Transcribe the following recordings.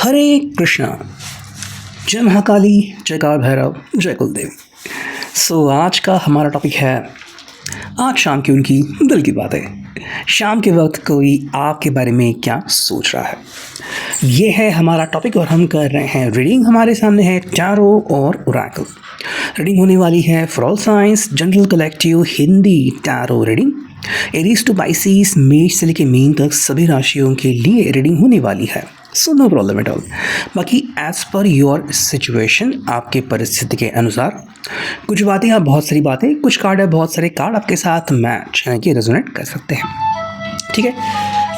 हरे कृष्णा, जय महाकाली, जय काल भैरव, जय कुलदेवी। आज का हमारा टॉपिक है आज शाम की उनकी दिल की बातें। शाम के वक्त कोई आपके बारे में क्या सोच रहा है, ये है हमारा टॉपिक। और हम कर रहे हैं रीडिंग। हमारे सामने है टैरो और ओरेकल। रीडिंग होने वाली है for all signs general collective Hindi tarot reading. Aries to Pisces, मेष से लेकर मीन तक सभी राशियों के लिए रीडिंग होने वाली है। So no problem at all. बाकी एज पर योर सिचुएशन, आपके परिस्थिति के अनुसार कुछ बातें या बहुत सारी बातें, कुछ कार्ड है बहुत सारे कार्ड आपके साथ मैच यानी कि रेजोनेट कर सकते हैं। ठीक है,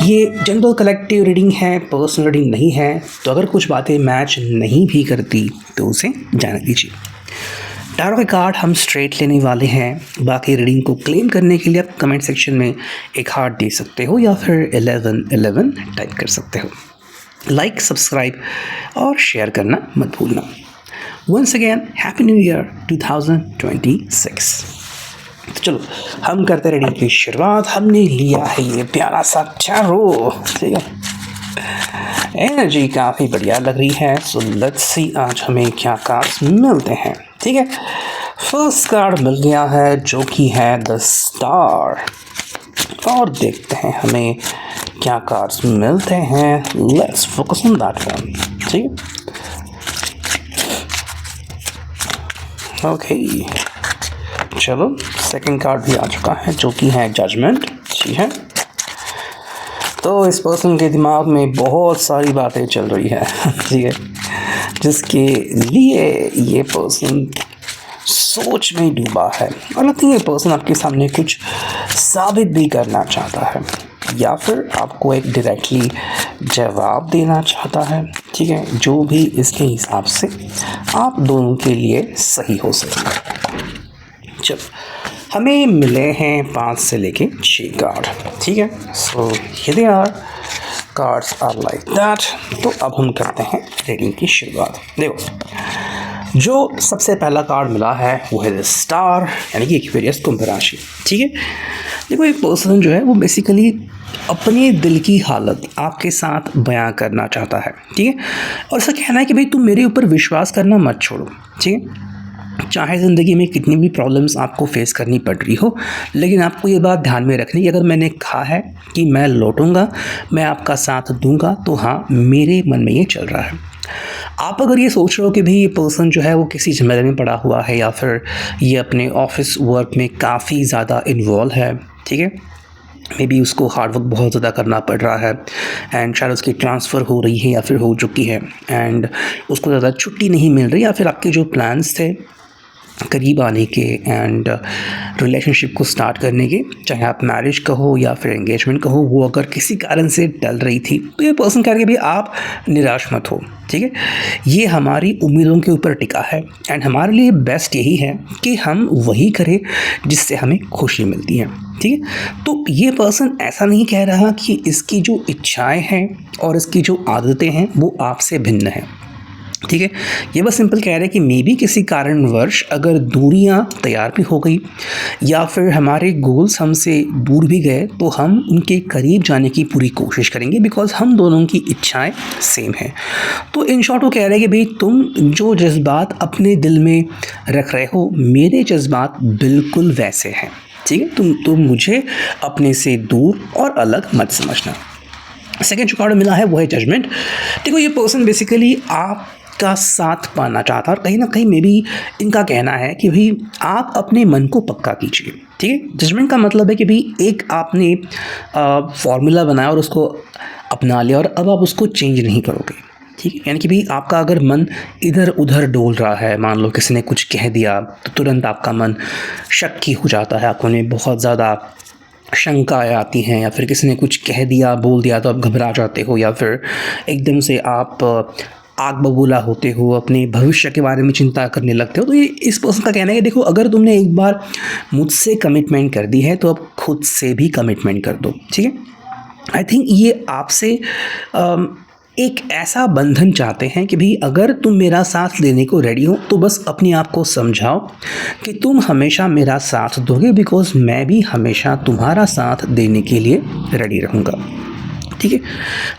ये जनरल कलेक्टिव रीडिंग है, पर्सनल रीडिंग नहीं है। तो अगर कुछ बातें मैच नहीं भी करती तो उसे जाने दीजिए। टैरो के कार्ड हम स्ट्रेट लेने वाले हैं। बाकी रीडिंग को क्लेम करने के लिए आप कमेंट सेक्शन में एक हार्ट दे सकते हो या फिर 1111 टाइप कर सकते हो। लाइक, सब्सक्राइब और शेयर करना मत भूलना। Once again happy new year 2026। तो चलो हम करते रीडिंग की शुरुआत। हमने लिया है ये प्यारा सा टैरो। ठीक है, एनर्जी काफ़ी बढ़िया लग रही है। सो लेट्स सी आज हमें क्या कार्ड्स मिलते हैं। ठीक है, फर्स्ट कार्ड मिल गया है जो कि है द स्टार। और देखते हैं हमें क्या कार्ड्स मिलते हैं। Let's focus on that one. ठीक है, ओके चलो सेकंड कार्ड भी आ चुका है जो कि है जजमेंट। ठीक है, तो इस पर्सन के दिमाग में बहुत सारी बातें चल रही है। ठीक है, जिसके लिए ये पर्सन सोच में डूबा है। और लगता है ये पर्सन आपके सामने कुछ साबित भी करना चाहता है या फिर आपको एक डायरेक्टली जवाब देना चाहता है। ठीक है, जो भी इसके हिसाब से आप दोनों के लिए सही हो सके। चलो हमें मिले हैं 5 से लेके 6 कार्ड। ठीक है, so here they are, cards are like that. तो अब हम करते हैं रीडिंग की शुरुआत। देखो, जो सबसे पहला कार्ड मिला है वो है द स्टार यानी कि एक्वेरियस, कुंभ राशि। ठीक है, देखो एक पर्सन जो है वो बेसिकली अपने दिल की हालत आपके साथ बयां करना चाहता है। ठीक है, और उसका कहना है कि भाई तुम मेरे ऊपर विश्वास करना मत छोड़ो। ठीक है, चाहे ज़िंदगी में कितनी भी प्रॉब्लम्स आपको फेस करनी पड़ रही हो, लेकिन आपको ये बात ध्यान में रखनी है कि अगर मैंने कहा है कि मैं लौटूंगा, मैं आपका साथ दूंगा, तो हाँ मेरे मन में ये चल रहा है। आप अगर ये सोच रहे हो कि भाई ये पर्सन जो है वो किसी झमेले में पड़ा हुआ है या फिर ये अपने ऑफिस वर्क में काफ़ी ज़्यादा इन्वॉल्व है, ठीक है, मे बी उसको हार्ड वर्क बहुत ज़्यादा करना पड़ रहा है एंड शायद उसकी ट्रांसफ़र हो रही है या फिर हो चुकी है एंड उसको ज़्यादा छुट्टी नहीं मिल रही, या फिर आपके जो प्लान्स थे करीब आने के एंड रिलेशनशिप को स्टार्ट करने के, चाहे आप मैरिज कहो या फिर एंगेजमेंट कहो, वो अगर किसी कारण से टल रही थी, तो ये पर्सन कह रहे कि भाई आप निराश मत हो। ठीक है, ये हमारी उम्मीदों के ऊपर टिका है एंड हमारे लिए बेस्ट यही है कि हम वही करें जिससे हमें खुशी मिलती है। ठीक है, तो ये पर्सन ऐसा नहीं कह रहा कि इसकी जो इच्छाएं हैं और इसकी जो आदतें हैं वो आपसे भिन्न हैं। ठीक है, ये बस सिंपल कह रहे हैं कि मे बी किसी कारणवश अगर दूरियां तैयार भी हो गई या फिर हमारे गोल्स हमसे दूर भी गए, तो हम उनके करीब जाने की पूरी कोशिश करेंगे बिकॉज हम दोनों की इच्छाएं सेम हैं। तो इन शॉर्ट वो कह रहे हैं कि भाई तुम जो जज्बात अपने दिल में रख रहे हो, मेरे जज्बात बिल्कुल वैसे हैं। ठीक है, तुम मुझे अपने से दूर और अलग मत समझना। सेकेंड जो कार्ड मिला है वो है जजमेंट। देखो ये पर्सन बेसिकली आपका साथ पाना चाहता है और कहीं ना कहीं मे बी इनका कहना है कि भाई आप अपने मन को पक्का कीजिए। ठीक है, जजमेंट का मतलब है कि भाई एक आपने फॉर्मूला बनाया और उसको अपना लिया और अब आप उसको चेंज नहीं करोगे। ठीक है, यानी कि भाई आपका अगर मन इधर उधर डोल रहा है, मान लो किसी ने कुछ कह दिया तो तुरंत आपका मन शक्की हो जाता है, आपको बहुत ज़्यादा शंकाएँ आती हैं, या फिर किसी ने कुछ कह दिया बोल दिया तो आप घबरा जाते हो, या फिर एकदम से आप आग बबूला होते हो, अपने भविष्य के बारे में चिंता करने लगते हो। तो ये इस पर्सन का कहना है कि देखो अगर तुमने एक बार मुझसे कमिटमेंट कर दी है तो अब खुद से भी कमिटमेंट कर दो। ठीक है, आई थिंक ये आपसे एक ऐसा बंधन चाहते हैं कि भाई अगर तुम मेरा साथ देने को रेडी हो तो बस अपने आप को समझाओ कि तुम हमेशा मेरा साथ दोगे, बिकॉज मैं भी हमेशा तुम्हारा साथ देने के लिए रेडी रहूँगा। ठीक है।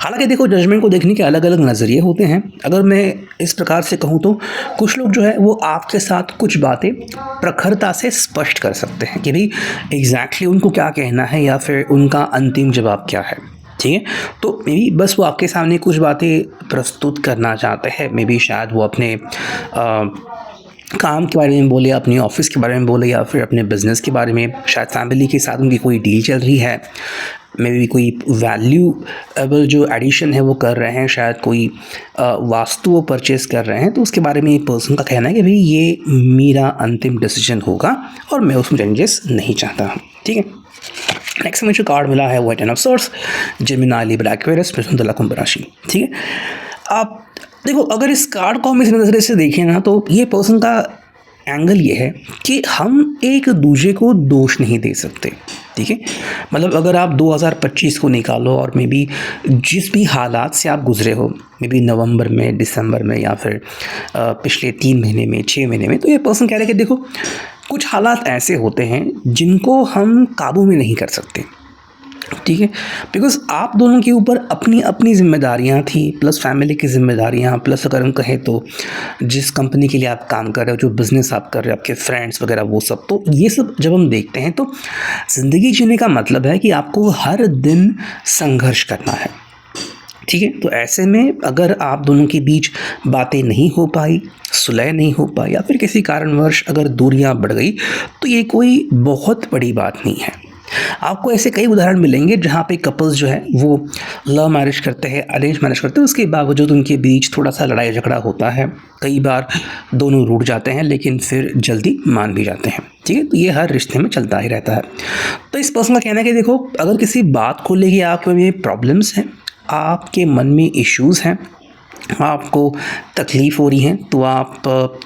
हालांकि देखो जजमेंट को देखने के अलग अलग नज़रिए होते हैं। अगर मैं इस प्रकार से कहूँ तो कुछ लोग जो है वो आपके साथ कुछ बातें प्रखरता से स्पष्ट कर सकते हैं कि भाई एग्जैक्टली उनको क्या कहना है या फिर उनका अंतिम जवाब क्या है, ठीक है। तो मे बी बस वो आपके सामने कुछ बातें प्रस्तुत करना चाहते हैं। मे बी शायद वो अपने काम के बारे में बोले, अपने ऑफिस के बारे में बोले या फिर अपने बिज़नेस के बारे में, शायद फैमिली के साथ उनकी कोई डील चल रही है, मे बी कोई वैल्यूएबल जो एडिशन है वो कर रहे हैं, शायद कोई वास्तु वो परचेज़ कर रहे हैं, तो उसके बारे में एक पर्सन का कहना है कि भाई ये मेरा अंतिम डिसीजन होगा और मैं उसमें चेंजेस नहीं चाहता, ठीक है। नेक्स्ट में जो कार्ड मिला है वो है ten of swords, Gemini, Libra, Aquarius, मिथुन, तुला, कुंभ राशि, ठीक है। आप देखो अगर इस कार्ड को हम इस नज़रिए से देखें ना तो ये पर्सन का एंगल ये है कि हम एक दूसरे को दोष नहीं दे सकते, ठीक है। मतलब अगर आप 2025 को निकालो और मे बी जिस भी हालात से आप गुजरे हो, मे बी नवंबर में, दिसंबर में या फिर पिछले 3 महीने में, 6 महीने में, तो ये पर्सन कह रहे हैं कि देखो कुछ हालात ऐसे होते हैं जिनको हम काबू में नहीं कर सकते, ठीक है। बिकॉज़ आप दोनों के ऊपर अपनी अपनी जिम्मेदारियां थी, प्लस फैमिली की जिम्मेदारियां, प्लस अगर हम कहें तो जिस कंपनी के लिए आप काम कर रहे हो, जो बिज़नेस आप कर रहे हो, आपके फ्रेंड्स वगैरह वो सब, तो ये सब जब हम देखते हैं तो ज़िंदगी जीने का मतलब है कि आपको हर दिन संघर्ष करना है, ठीक है। तो ऐसे में अगर आप दोनों के बीच बातें नहीं हो पाई, सुलह नहीं हो पाई या फिर किसी कारणवश अगर दूरियां बढ़ गई तो ये कोई बहुत बड़ी बात नहीं है। आपको ऐसे कई उदाहरण मिलेंगे जहाँ पे कपल्स जो है वो लव मैरिज करते हैं, अरेंज मैरिज करते हैं, उसके बावजूद उनके बीच थोड़ा सा लड़ाई झगड़ा होता है, कई बार दोनों रूठ जाते हैं लेकिन फिर जल्दी मान भी जाते हैं, ठीक है। तो ये हर रिश्ते में चलता ही रहता है। तो इस पर्सन का कहना है कि देखो अगर किसी बात को लेके आपके में प्रॉब्लम्स हैं, आपके मन में इश्यूज़ हैं, आपको तकलीफ़ हो रही है, तो आप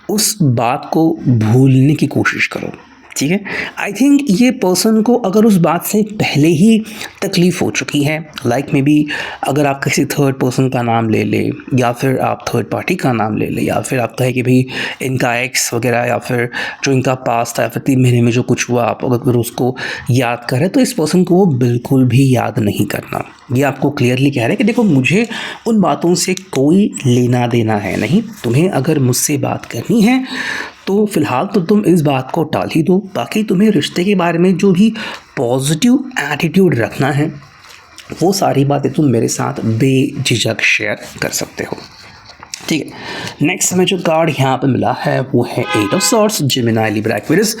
उस बात को भूलने की कोशिश करो, ठीक है। आई थिंक ये पर्सन को अगर उस बात से पहले ही तकलीफ़ हो चुकी है, लाइक मे बी अगर आप किसी थर्ड पर्सन का नाम ले ले या फिर आप थर्ड पार्टी का नाम ले ले या फिर आप कहें कि भाई इनका एक्स वगैरह या फिर जो इनका पास था या फिर 3 महीने में जो कुछ हुआ, आप अगर उसको याद करें तो इस पर्सन को वो बिल्कुल भी याद नहीं करना। ये आपको क्लियरली कह रहे हैं कि देखो मुझे उन बातों से कोई लेना देना है नहीं, तुम्हें अगर मुझसे बात करनी है तो फ़िलहाल तो तुम इस बात को टाल ही दो, बाकी तुम्हें रिश्ते के बारे में जो भी पॉजिटिव एटीट्यूड रखना है वो सारी बातें तुम मेरे साथ बेझिझक शेयर कर सकते हो, ठीक है। नेक्स्ट हमें जो कार्ड यहाँ पे मिला है वो है 8 of swords, Gemini, Libra, Aquarius,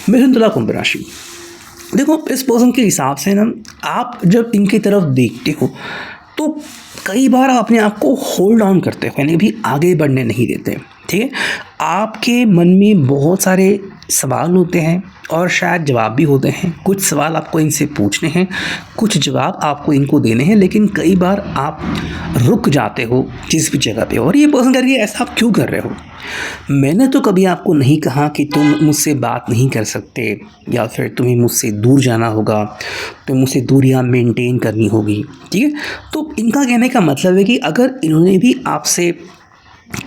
मिथुन, तुला, कुंभ राशि। देखो इस पर्सन के हिसाब से ना आप जब इनकी तरफ देखते हो तो कई बार आप अपने आप को होल्ड ऑन करते हो, यानी भी आगे बढ़ने नहीं देते, ठीक है। आपके मन में बहुत सारे सवाल होते हैं और शायद जवाब भी होते हैं। कुछ सवाल आपको इनसे पूछने हैं, कुछ जवाब आपको इनको देने हैं, लेकिन कई बार आप रुक जाते हो जिस भी जगह पे। और ये पर्सन कह रही है ऐसा आप क्यों कर रहे हो? मैंने तो कभी आपको नहीं कहा कि तुम मुझसे बात नहीं कर सकते या फिर तुम्हें मुझसे दूर जाना होगा, तो मुझसे दूरियां मेंटेन करनी होगी, ठीक है। तो इनका कहने का मतलब है कि अगर इन्होंने भी आपसे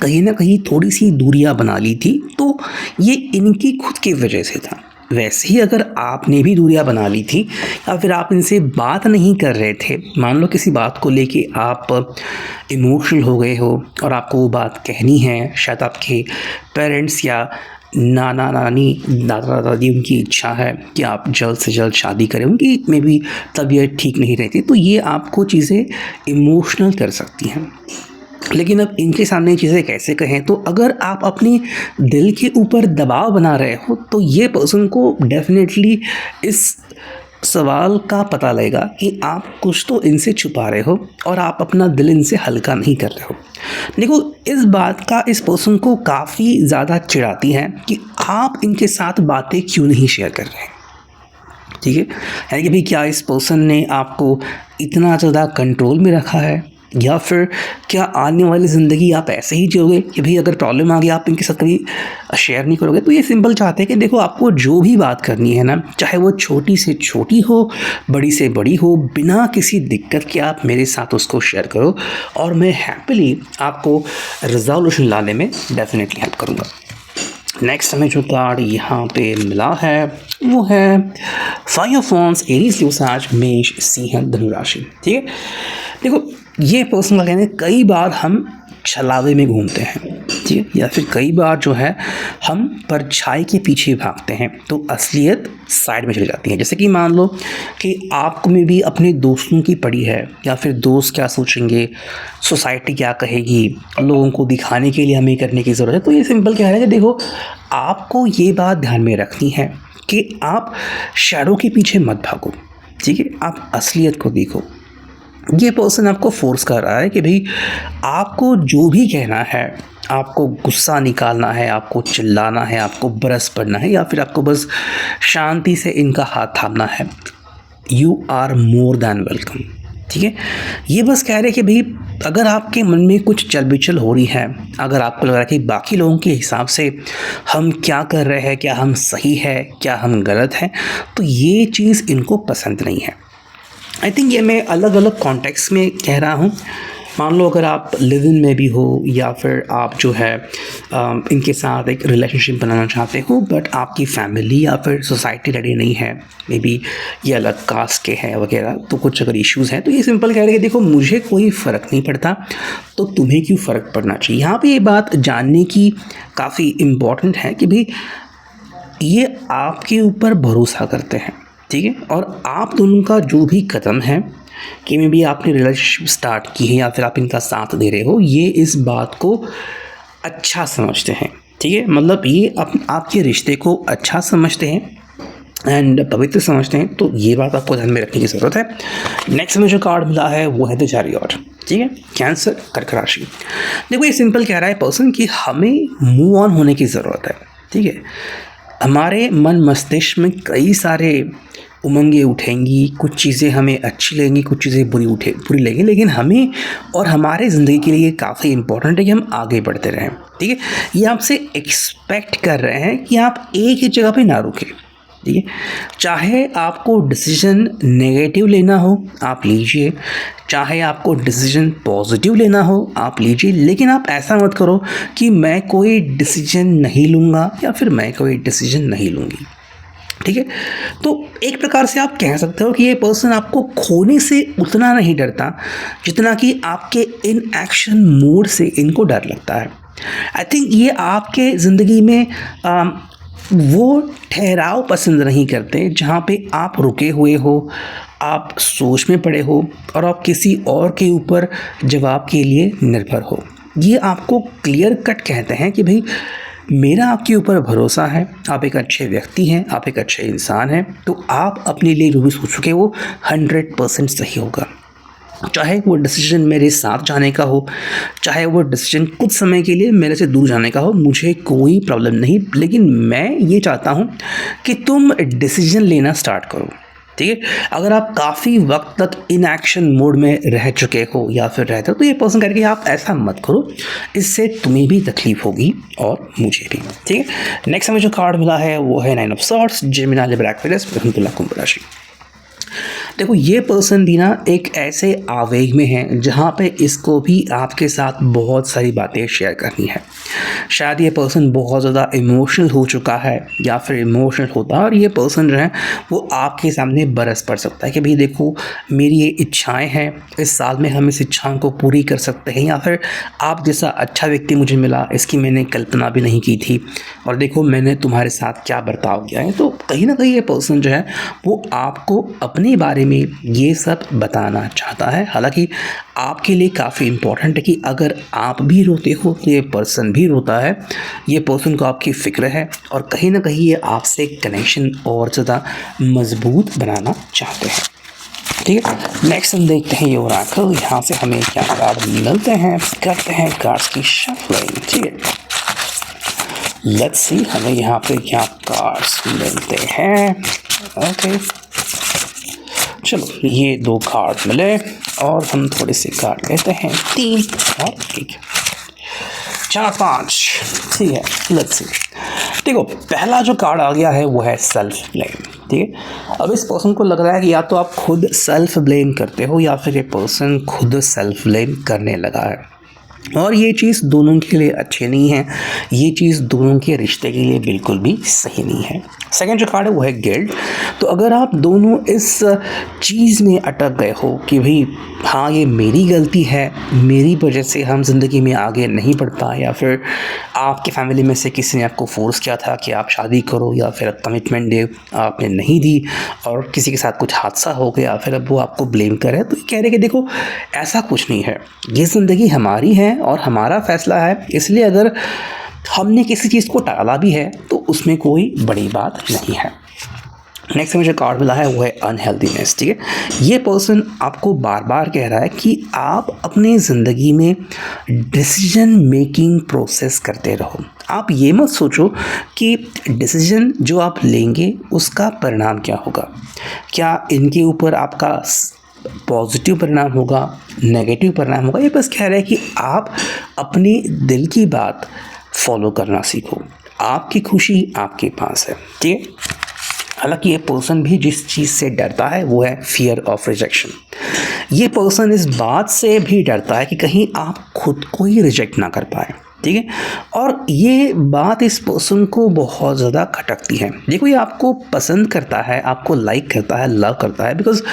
कहीं ना कहीं थोड़ी सी दूरियां बना ली थी तो ये इनकी खुद की वजह से था। वैसे ही अगर आपने भी दूरियां बना ली थी या फिर आप इनसे बात नहीं कर रहे थे, मान लो किसी बात को लेके आप इमोशनल हो गए हो और आपको वो बात कहनी है, शायद आपके पेरेंट्स या नाना नानी, दादा दादी उनकी इच्छा है कि आप जल्द से जल्द शादी करें, उनकी मे बी तबीयत ठीक नहीं रहती, तो ये आपको चीज़ें इमोशनल कर सकती हैं। लेकिन अब इनके सामने ये चीज़ें कैसे कहें? तो अगर आप अपने दिल के ऊपर दबाव बना रहे हो तो ये पर्सन को डेफिनेटली इस सवाल का पता लगेगा कि आप कुछ तो इनसे छुपा रहे हो और आप अपना दिल इनसे हल्का नहीं कर रहे हो। देखो इस बात का इस पर्सन को काफ़ी ज़्यादा चिढ़ाती है कि आप इनके साथ बातें क्यों नहीं शेयर कर रहे हैं, ठीक है। यानी कि भाई क्या इस पर्सन ने आपको इतना ज़्यादा कंट्रोल में रखा है या फिर क्या आने वाली ज़िंदगी आप ऐसे ही जियोगे कि भाई अगर प्रॉब्लम आ गई आप इनके साथ कभी शेयर नहीं करोगे? तो ये सिंपल चाहते हैं कि देखो आपको जो भी बात करनी है ना, चाहे वो छोटी से छोटी हो, बड़ी से बड़ी हो, बिना किसी दिक्कत के आप मेरे साथ उसको शेयर करो और मैं हैप्पीली आपको रिजोल्यूशन लाने में डेफिनेटली हेल्प करूँगा। नेक्स्ट हमें जो कार्ड यहाँ पे मिला है वो है 5 ऑफ वॉन्ड्स, एरीज, लियो, साज, मेष, सिंह, धनु राशि। ठीक है, देखो ये पर्सन का कहना है कई बार हम छलावे में घूमते हैं, ठीक है, या फिर कई बार जो है हम परछाई के पीछे भागते हैं तो असलियत साइड में चली जाती है। जैसे कि मान लो कि आपको में भी अपने दोस्तों की पड़ी है, या फिर दोस्त क्या सोचेंगे, सोसाइटी क्या कहेगी, लोगों को दिखाने के लिए हमें करने की ज़रूरत है। तो ये सिंपल क्या है कि देखो आपको ये बात ध्यान में रखनी है कि आप शैडो के पीछे मत भागो, ठीक है, आप असलियत को देखो। ये पर्सन आपको फोर्स कर रहा है कि भाई आपको जो भी कहना है, आपको गुस्सा निकालना है, आपको चिल्लाना है, आपको बरस पड़ना है, या फिर आपको बस शांति से इनका हाथ थामना है, you are more than welcome. ठीक है, ये बस कह रहे हैं कि भाई अगर आपके मन में कुछ चल बिचल हो रही है, अगर आपको लग रहा है कि बाकी लोगों के हिसाब से हम क्या कर रहे हैं, क्या हम सही है, क्या हम गलत हैं, तो ये चीज़ इनको पसंद नहीं है। आई थिंक ये मैं अलग अलग कॉन्टेक्स्ट में कह रहा हूँ। मान लो अगर आप लिव इन में भी हो, या फिर आप जो है इनके साथ एक रिलेशनशिप बनाना चाहते हो, बट आपकी फैमिली या फिर सोसाइटी रेडी नहीं है, मे बी ये अलग कास्ट के हैं वगैरह, तो कुछ अगर इश्यूज़ हैं तो ये सिंपल कह रहे हैं कि देखो मुझे कोई फ़र्क नहीं पड़ता तो तुम्हें क्यों फ़र्क पड़ना चाहिए। यहाँ पे ये बात जानने की काफ़ी इम्पॉर्टेंट है कि भाई ये आपके ऊपर भरोसा करते हैं, ठीक है, और आप दोनों का जो भी कदम है कि मे बी आपने रिलेशनशिप स्टार्ट की है या फिर आप इनका साथ दे रहे हो, ये इस बात को अच्छा समझते हैं, ठीक है, मतलब ये आपके रिश्ते को अच्छा समझते हैं एंड पवित्र समझते हैं। तो ये बात आपको ध्यान में रखने की ज़रूरत है। नेक्स्ट में जो कार्ड मिला है वो है द चैरियट, ठीक है, कैंसर, कर्क राशि। देखो ये सिंपल कह रहा है पर्सन कि हमें मूव ऑन होने की ज़रूरत है, ठीक है, हमारे मन मस्तिष्क में कई सारे उमंगें उठेंगी, कुछ चीज़ें हमें अच्छी लगेंगी, कुछ चीज़ें बुरी लगेंगी, लेकिन हमें और हमारे ज़िंदगी के लिए काफ़ी इंपॉर्टेंट है कि हम आगे बढ़ते रहें, ठीक है। ये आपसे एक्सपेक्ट कर रहे हैं कि आप एक ही जगह पे ना रुकें, ठीक है, चाहे आपको डिसीजन नेगेटिव लेना हो आप लीजिए, चाहे आपको डिसीजन पॉजिटिव लेना हो आप लीजिए, लेकिन आप ऐसा मत करो कि मैं कोई डिसीजन नहीं लूँगा या फिर मैं कोई डिसीजन नहीं लूँगी, ठीक है। तो एक प्रकार से आप कह सकते हो कि ये पर्सन आपको खोने से उतना नहीं डरता जितना कि आपके इन एक्शन मोड से इनको डर लगता है। आई थिंक ये आपके ज़िंदगी में वो ठहराव पसंद नहीं करते जहाँ पे आप रुके हुए हो, आप सोच में पड़े हो और आप किसी और के ऊपर जवाब के लिए निर्भर हो। ये आपको क्लियर कट कहते हैं कि भाई मेरा आपके ऊपर भरोसा है, आप एक अच्छे व्यक्ति हैं, आप एक अच्छे इंसान हैं, तो आप अपने लिए जो भी सोच चुके वो 100% सही होगा। चाहे वो डिसीजन मेरे साथ जाने का हो, चाहे वो डिसीजन कुछ समय के लिए मेरे से दूर जाने का हो, मुझे कोई प्रॉब्लम नहीं, लेकिन मैं ये चाहता हूँ कि तुम डिसीजन लेना स्टार्ट करो, ठीक है। अगर आप काफ़ी वक्त तक इन एक्शन मोड में रह चुके हो या फिर रहते हो तो ये पर्सन कह रहे हैं कि आप ऐसा मत करो, इससे तुम्हें भी तकलीफ होगी और मुझे भी, ठीक है। नेक्स्ट हमें जो कार्ड मिला है वो है 9 of swords, Gemini, Libra, Aquarius, तुला, कुंभ राशि। देखो ये पर्सन भी ना एक ऐसे आवेग में है जहाँ पे इसको भी आपके साथ बहुत सारी बातें शेयर करनी है। शायद ये पर्सन बहुत ज़्यादा इमोशनल हो चुका है या फिर इमोशनल होता है, और ये पर्सन जो है वो आपके सामने बरस पड़ सकता है कि भाई देखो मेरी ये इच्छाएं हैं, इस साल में हम इस इच्छाओं को पूरी कर सकते हैं, या फिर आप जैसा अच्छा व्यक्ति मुझे मिला इसकी मैंने कल्पना भी नहीं की थी, और देखो मैंने तुम्हारे साथ क्या बर्ताव किया है। तो कहीं ना कहीं ये पर्सन जो है वो आपको अपने बारे में ये सब बताना चाहता है। हालांकि आपके लिए काफ़ी इम्पोर्टेंट है कि अगर आप भी रोते हो तो ये पर्सन भी रोता है, ये पर्सन को आपकी फ़िक्र है और कहीं ना कहीं ये आपसे कनेक्शन और ज़्यादा मजबूत बनाना चाहते हैं, ठीक है। नेक्स्ट हम देखते हैं ये ओरेकल, यहाँ से हमें क्या कार्ड मिलते हैं, करते हैं कार्ड्स की शफलिंग, ठीक है। लेट्स सी हमें यहाँ पे क्या कार्ड्स मिलते हैं। ओके चलो ये 2 कार्ड मिले और हम थोड़े से कार्ड लेते हैं, 3 और 1, 4, 5, ठीक है। लेट्स सी, देखो पहला जो कार्ड आ गया है वो है सेल्फ ब्लेम, ठीक है। अब इस पर्सन को लग रहा है कि या तो आप खुद सेल्फ ब्लेम करते हो या फिर ये पर्सन खुद सेल्फ ब्लेम करने लगा है। और ये चीज़ दोनों के लिए अच्छी नहीं है, ये चीज़ दोनों के रिश्ते के लिए बिल्कुल भी सही नहीं है। सेकंड जो कार्ड है वो है गिल्ट। तो अगर आप दोनों इस चीज़ में अटक गए हो कि भाई हाँ ये मेरी गलती है, मेरी वजह से हम ज़िंदगी में आगे नहीं बढ़ पाए, या फिर आपकी फैमिली में से किसी ने आपको फोर्स किया था कि आप शादी करो या फिर कमिटमेंट दे, आपने नहीं दी और किसी के साथ कुछ हादसा हो गया, फिर अब वो आपको ब्लेम करे, तो कह रहे कि देखो ऐसा कुछ नहीं है, ये ज़िंदगी हमारी है और हमारा फ़ैसला है, इसलिए अगर हमने किसी चीज़ को टाला भी है तो उसमें कोई बड़ी बात नहीं है। नेक्स्ट मुझे कार्ड मिला है वो है अनहेल्दीनेस। ठीक है, ये पर्सन आपको बार बार कह रहा है कि आप अपने ज़िंदगी में डिसीजन मेकिंग प्रोसेस करते रहो। आप ये मत सोचो कि डिसीजन जो आप लेंगे उसका परिणाम क्या होगा, क्या इनके ऊपर आपका पॉजिटिव परिणाम होगा, नेगेटिव परिणाम होगा। ये बस कह रहा है कि आप अपने दिल की बात फॉलो करना सीखो, आपकी खुशी आपके पास है। ठीक है, हालांकि ये पर्सन भी जिस चीज़ से डरता है वो है फियर ऑफ रिजेक्शन। ये पर्सन इस बात से भी डरता है कि कहीं आप खुद को ही रिजेक्ट ना कर पाए। ठीक है, और ये बात इस पर्सन को बहुत ज़्यादा खटकती है। देखो, ये आपको पसंद करता है, आपको लाइक करता है, लव करता है, बिकॉज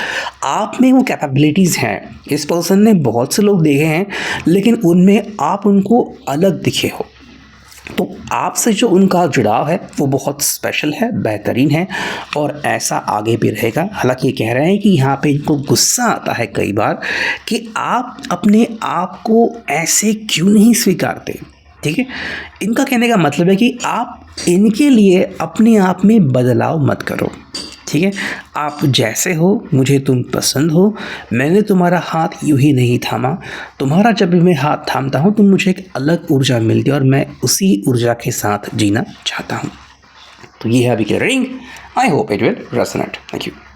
आप में वो कैपेबिलिटीज़ हैं। इस पर्सन ने बहुत से लोग देखे हैं लेकिन उनमें आप उनको अलग दिखे हो, तो आपसे जो उनका जुड़ाव है वो बहुत स्पेशल है, बेहतरीन है और ऐसा आगे भी रहेगा। हालांकि ये कह रहे हैं कि यहाँ पे इनको गुस्सा आता है कई बार कि आप अपने आप को ऐसे क्यों नहीं स्वीकारते। ठीक है, इनका कहने का मतलब है कि आप इनके लिए अपने आप में बदलाव मत करो। ठीक है, आप जैसे हो, मुझे तुम पसंद हो, मैंने तुम्हारा हाथ यूं ही नहीं थामा, तुम्हारा जब भी मैं हाथ थामता हूँ तो मुझे एक अलग ऊर्जा मिलती है और मैं उसी ऊर्जा के साथ जीना चाहता हूँ। तो ये है अभी की reading. I hope it will resonate. Thank you.